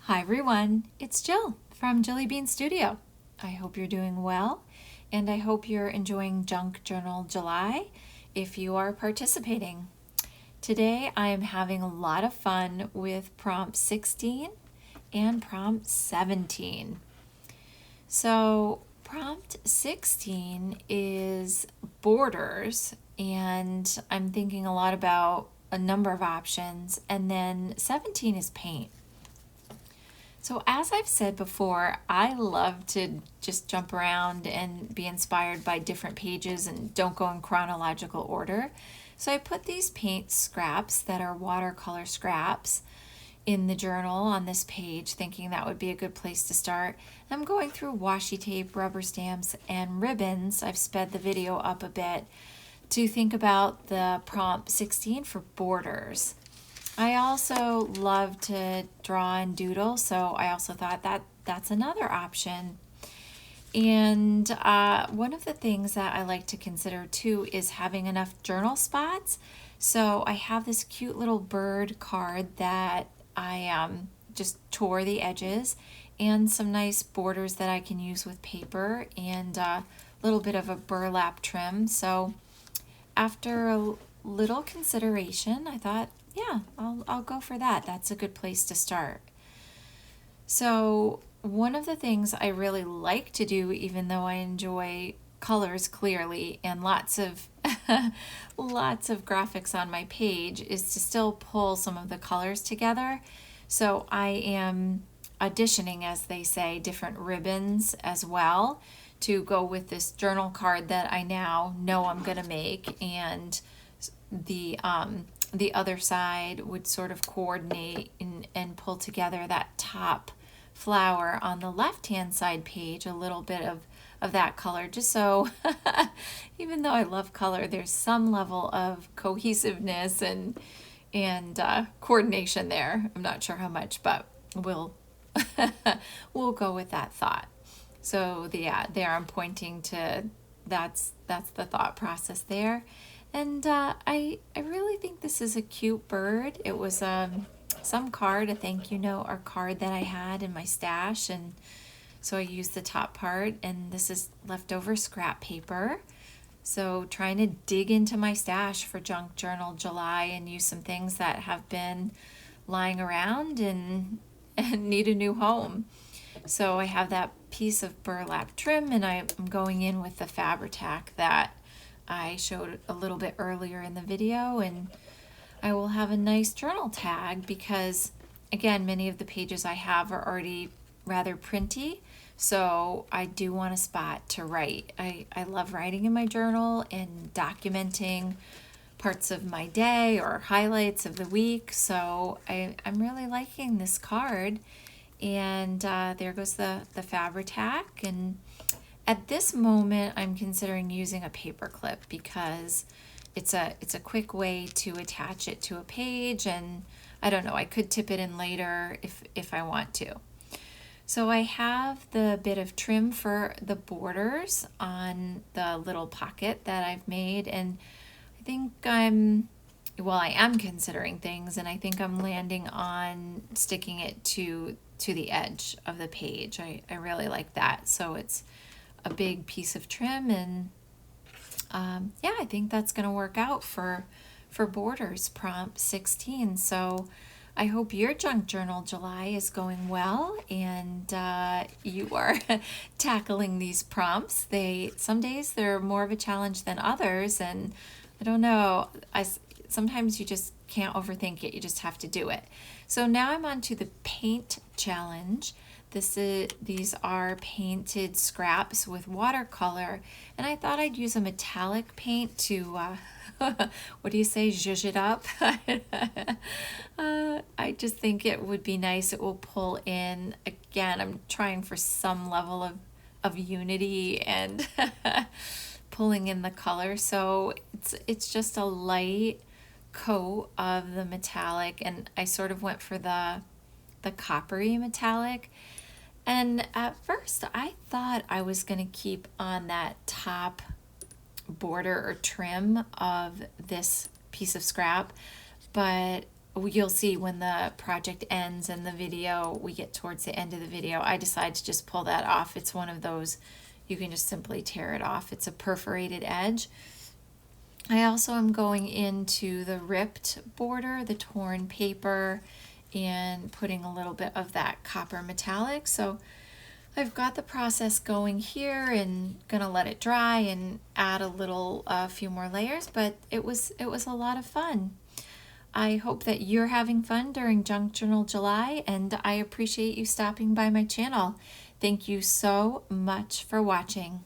Hi everyone, it's Jill from Jilly Bean Studio. I hope you're doing well and I hope you're enjoying Junk Journal July if you are participating. Today I am having a lot of fun with prompt 16 and prompt 17. So prompt 16 is borders, and I'm thinking a lot about a number of options, and then 17 is paint. So as I've said before, I love to just jump around and be inspired by different pages and don't go in chronological order. So I put these paint scraps that are watercolor scraps in the journal on this page, thinking that would be a good place to start. I'm going through washi tape, rubber stamps, and ribbons. I've sped the video up a bit to think about the prompt 16 for borders. I also love to draw and doodle, so I also thought that that's another option. And one of the things that I like to consider too is having enough journal spots. So I have this cute little bird card that I just tore the edges, and some nice borders that I can use with paper, and a little bit of a burlap trim. So after a little consideration, I thought, yeah, I'll go for that. That's a good place to start. So one of the things I really like to do, even though I enjoy colors clearly and lots of lots of graphics on my page, is to still pull some of the colors together. So I am auditioning, as they say, different ribbons as well to go with this journal card that I now know I'm going to make, and the other side would sort of coordinate and pull together that top flower on the left-hand side page, a little bit of that color, just so even though I love color, there's some level of cohesiveness and coordination there. I'm not sure how much, but we'll we'll go with that thought. So there I'm pointing to that's the thought process there. And I really think this is a cute bird. It was some card, a thank you note or card that I had in my stash, and so I used the top part, and this is leftover scrap paper. So trying to dig into my stash for Junk Journal July and use some things that have been lying around and need a new home. So I have that piece of burlap trim, and I'm going in with the Fabri-Tac that I showed a little bit earlier in the video, and I will have a nice journal tag because, again, many of the pages I have are already rather printy, so I do want a spot to write. I love writing in my journal and documenting parts of my day or highlights of the week, so I'm really liking this card. And there goes the Fabri-Tac, and at this moment I'm considering using a paper clip because it's a quick way to attach it to a page, and I don't know, I could tip it in later if I want to. So I have the bit of trim for the borders on the little pocket that I've made, and I think I am considering things, and I think I'm landing on sticking it to the edge of the page. I really like that. So it's a big piece of trim, and yeah, I think that's going to work out for borders prompt 16. So I hope your Junk Journal July is going well, and you are tackling these prompts. Some days they're more of a challenge than others, and I don't know, sometimes you just can't overthink it. You just have to do it. So now I'm on to the paint challenge. These are painted scraps with watercolor, and I thought I'd use a metallic paint to, what do you say, zhuzh it up? I just think it would be nice. It will pull in, again, I'm trying for some level of unity and pulling in the color. So it's just a light coat of the metallic, and I sort of went for the coppery metallic. And at first I thought I was going to keep on that top border or trim of this piece of scrap, but you'll see when the project ends and the video, we get towards the end of the video, I decide to just pull that off. It's one of those, you can just simply tear it off. It's a perforated edge. I also am going into the ripped border, the torn paper, and putting a little bit of that copper metallic. So I've got the process going here and gonna let it dry and add a few more layers, but it was a lot of fun. I hope that you're having fun during Junk Journal July, and I appreciate you stopping by my channel. Thank you so much for watching.